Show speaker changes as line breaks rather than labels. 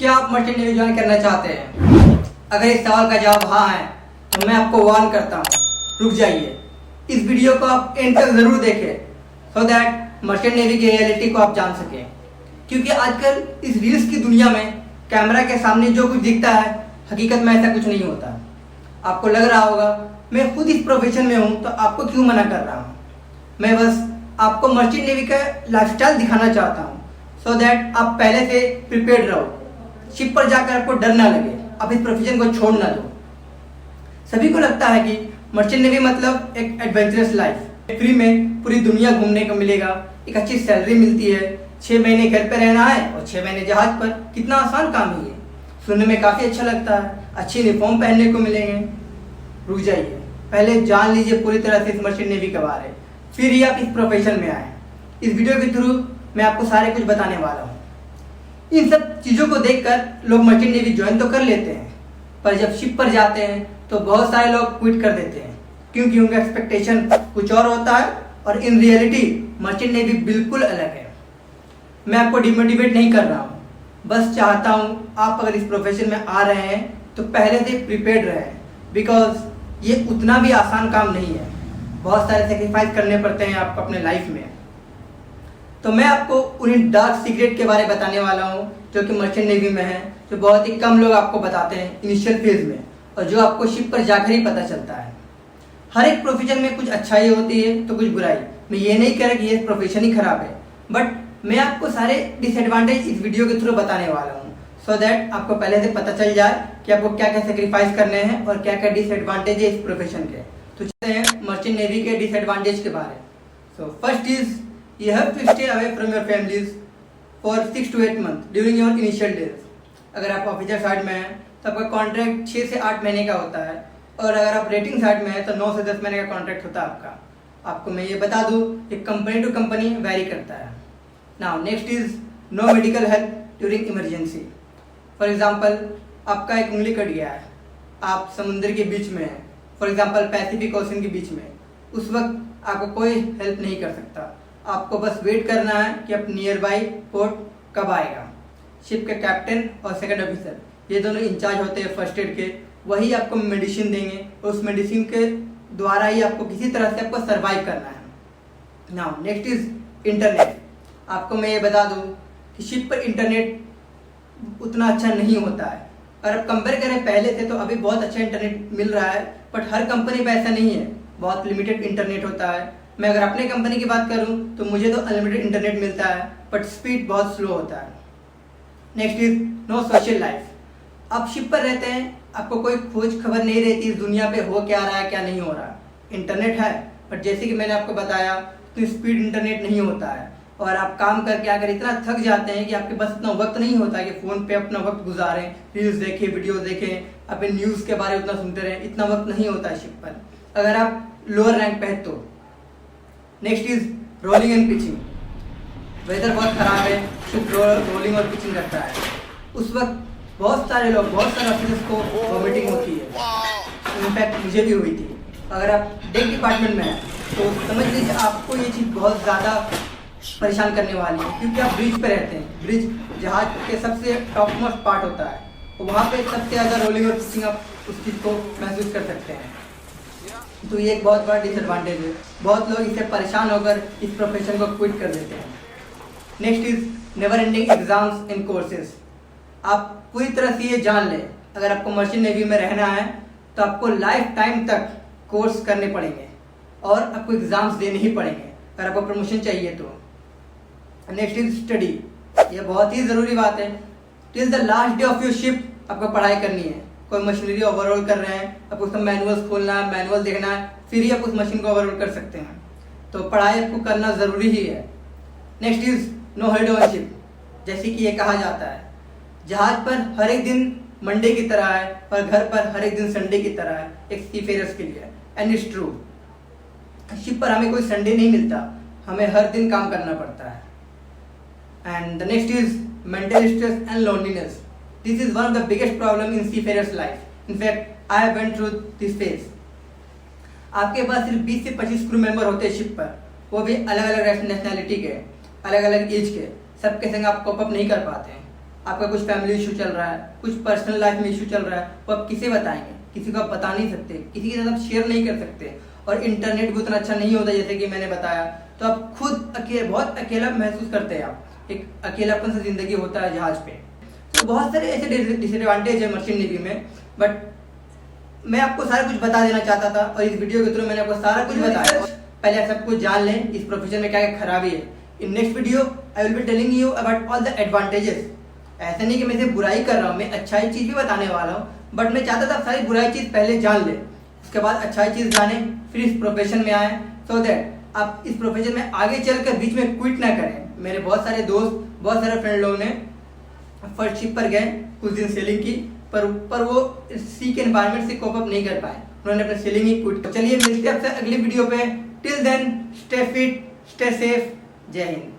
क्या आप merchant navy join करना चाहते हैं? अगर इस सवाल का जवाब हाँ है तो मैं आपको वार्न करता हूँ, रुक जाइए। इस वीडियो को आप एंड तक जरूर देखें सो दैट मर्चेंट नेवी की रियलिटी को आप जान सकें। क्योंकि आजकल इस रील्स की दुनिया में कैमरा के सामने जो कुछ दिखता है, हकीकत में ऐसा कुछ नहीं होता। आपको लग रहा होगा मैं खुद इस प्रोफेशन में हूँ तो आपको क्यों मना कर रहा हूँ। मैं बस आपको मर्चेंट नेवी का लाइफस्टाइल दिखाना चाहता हूँ सो दैट आप पहले से प्रिपेयर्ड रहो। शिप पर जाकर आपको डर ना लगे, आप इस प्रोफेशन को छोड़ ना दो। सभी को लगता है कि मर्चेंट नेवी मतलब एक एडवेंचरस लाइफ, फ्री में पूरी दुनिया घूमने को मिलेगा, एक अच्छी सैलरी मिलती है, 6 महीने घर पे रहना है और 6 महीने जहाज पर। कितना आसान काम है ये, सुनने में काफ़ी अच्छा लगता है, अच्छी यूनिफॉर्म पहनने को मिलेंगे। रुक जाइए, पहले जान लीजिए पूरी तरह से इस मर्चेंट नेवी के बारे, फिर ही आप इस प्रोफेशन में आए। इस वीडियो के थ्रू मैं आपको सारे कुछ बताने वाला हूँ। इन सब चीज़ों को देखकर लोग मर्चेंट नेवी ज्वाइन तो कर लेते हैं, पर जब शिप पर जाते हैं तो बहुत सारे लोग क्विट कर देते हैं क्योंकि उनका एक्सपेक्टेशन कुछ और होता है और इन रियलिटी मर्चेंट नेवी बिल्कुल अलग है। मैं आपको डिमोटिवेट नहीं कर रहा हूँ, बस चाहता हूँ आप अगर इस प्रोफेशन में आ रहे हैं तो पहले से प्रिपेयर्ड रहें, बिकॉज ये उतना भी आसान काम नहीं है। बहुत सारे सेक्रीफाइस करने पड़ते हैं आपको अपने लाइफ में। तो मैं आपको उन्हीं डार्क सीक्रेट के बारे में बताने वाला हूँ जो कि मर्चेंट नेवी में है, जो बहुत ही कम लोग आपको बताते हैं इनिशियल फेज में, और जो आपको शिप पर जाकर ही पता चलता है। हर एक प्रोफेशन में कुछ अच्छाई होती है तो कुछ बुराई। मैं ये नहीं कह रहा कि ये प्रोफेशन ही खराब है, बट मैं आपको सारे डिसएडवांटेज इस वीडियो के थ्रू बताने वाला हूँ सो दैट आपको पहले से पता चल जाए कि आपको क्या क्या सेक्रीफाइस करने हैं और क्या क्या डिसएडवांटेज है इस प्रोफेशन के। तो चलते हैं मर्चेंट नेवी के डिसएडवांटेज के बारे। So first is you have to stay away from your families for 6 to 8 months during your initial days। अगर आप ऑफिसर साइड में हैं तो आपका कॉन्ट्रैक्ट 6 से 8 महीने का होता है, और अगर आप रेटिंग साइड में हैं तो 9 से 10 महीने का कॉन्ट्रैक्ट होता है आपका। आपको मैं ये बता दूं कि कंपनी टू कंपनी वेरी करता है। Now next is no medical help during emergency. For example आपका एक उंगली कट गया है, आप समुद्र के बीच में हैं, फॉर एग्जाम्पल पैसिफिक ओशन के बीच में, उस वक्त आपको कोई हेल्प नहीं कर सकता। आपको बस वेट करना है कि अब नियर बाई पोर्ट कब आएगा। शिप के कैप्टन और सेकंड ऑफिसर ये दोनों इंचार्ज होते हैं फर्स्ट एड के, वही आपको मेडिसिन देंगे और उस मेडिसिन के द्वारा ही आपको किसी तरह से आपको सर्वाइव करना है। Now next is internet. आपको मैं ये बता दूं कि शिप पर इंटरनेट उतना अच्छा नहीं होता है। अगर आप कंपेयर करें पहले से तो अभी बहुत अच्छा इंटरनेट मिल रहा है, बट हर कंपनी पर ऐसा नहीं है, बहुत लिमिटेड इंटरनेट होता है। मैं अगर अपने कंपनी की बात करूं तो मुझे तो अनलिमिटेड इंटरनेट मिलता है, बट स्पीड बहुत स्लो होता है। Next is no social life. आप शिप पर रहते हैं, आपको कोई खोज खबर नहीं रहती इस दुनिया पे हो क्या रहा है क्या नहीं हो रहा। इंटरनेट है बट जैसे कि मैंने आपको बताया तो स्पीड इंटरनेट नहीं होता है, और आप काम करके अगर इतना थक जाते हैं कि आपके पास इतना वक्त नहीं होता कि फ़ोन पे अपना वक्त गुजारें, रील्स देखें, वीडियो देखें, अपने न्यूज़ के बारे में उतना सुनते रहें, इतना वक्त नहीं होता है शिप पर अगर आप लोअर रैंक पे हैं तो। Next is rolling and pitching. Weather बहुत खराब है, शिप रोलिंग और पिचिंग करता है, उस वक्त बहुत सारे ऑफिसर्स को वॉमिटिंग होती है। इनफैक्ट मुझे भी हुई थी। अगर आप डेक डिपार्टमेंट में हैं तो समझ लीजिए आपको ये चीज़ बहुत ज़्यादा परेशान करने वाली है, क्योंकि आप ब्रिज पे रहते हैं। ब्रिज जहाज के सबसे टॉप मोस्ट पार्ट होता है, तो वहाँ पे सबसे ज़्यादा रोलिंग और पिचिंग आप उस चीज़ को महसूस कर सकते हैं। तो ये एक बहुत बड़ा डिसएडवांटेज है, बहुत लोग इससे परेशान होकर इस प्रोफेशन को क्विट कर देते हैं। Next is never ending exams and courses. आप पूरी तरह से ये जान लें, अगर आपको मर्चेंट नेवी में रहना है तो आपको लाइफ टाइम तक कोर्स करने पड़ेंगे और आपको एग्जाम्स देने ही पड़ेंगे अगर आपको प्रमोशन चाहिए तो। Next is study. ये बहुत ही ज़रूरी बात है। Till the last day of your ship आपको पढ़ाई करनी है। कोई मशीनरी ओवरऑल कर रहे हैं, आपको उसका मैनुअल्स खोलना है, मैनुअल देखना है, फिर ही आप उस मशीन को ओवरऑल कर सकते हैं। तो पढ़ाई आपको करना ज़रूरी ही है। Next is no holiday on ship. जैसे कि ये कहा जाता है जहाज पर हर एक दिन मंडे की तरह है और घर पर हर एक दिन संडे की तरह है एक सीफेयरर्स के लिए, एंड इट्स ट्रू। शिप पर हमें कोई संडे नहीं मिलता, हमें हर दिन काम करना पड़ता है। And the next is mental stress and loneliness. This is one of the biggest problem in seafarers' life. In fact, I have went through this phase. आपके पास सिर्फ 20 से 25 क्रू मेंबर होते हैं शिप पर, वो भी अलग अलग नेशनैलिटी के, अलग अलग एज के। सबके संग आप कोप अप नहीं कर पाते हैं। आपका कुछ फैमिली इशू चल रहा है, कुछ पर्सनल लाइफ में इशू चल रहा है, वो आप किसे बताएंगे? किसी को आप बता नहीं सकते, किसी के साथ आप शेयर नहीं कर सकते। और इंटरनेट भी उतना अच्छा नहीं होता जैसे कि मैंने बताया, तो आप खुद बहुत अकेला महसूस करते हैं। आप एक अकेलापन से जिंदगी होता है जहाज पे। तो बहुत सारे ऐसे डिसएडवांटेज है मर्चेंट नेवी में, बट मैं आपको सारा कुछ बता देना चाहता था और इस वीडियो के थ्रू मैंने आपको सारा कुछ बताया। पहले आप सब कुछ जान लें इस प्रोफेशन में क्या क्या खराबी है। In next video I will be telling you about all the advantages. ऐसा नहीं कि मैं सिर्फ बुराई कर रहा हूँ, मैं अच्छाई चीज भी बताने वाला हूँ, बट मैं चाहता था आप सारी बुराई चीज पहले जान ले, उसके बाद अच्छाई चीज जाने, फिर इस प्रोफेशन में आए, सो दैट आप इस प्रोफेशन में आगे चलकर बीच में क्विट ना करें। मेरे बहुत सारे दोस्त, बहुत सारे फ्रेंड लोगों ने फर्स्ट शिप पर गए, कुछ दिन सेलिंग की, पर वो सी के एनवायरनमेंट से कोप अप नहीं कर पाए, उन्होंने अपने सेलिंग ही क्विट। चलिए मिलते हैं आपसे अगली वीडियो पे। Till then stay fit, stay safe, जय हिंद।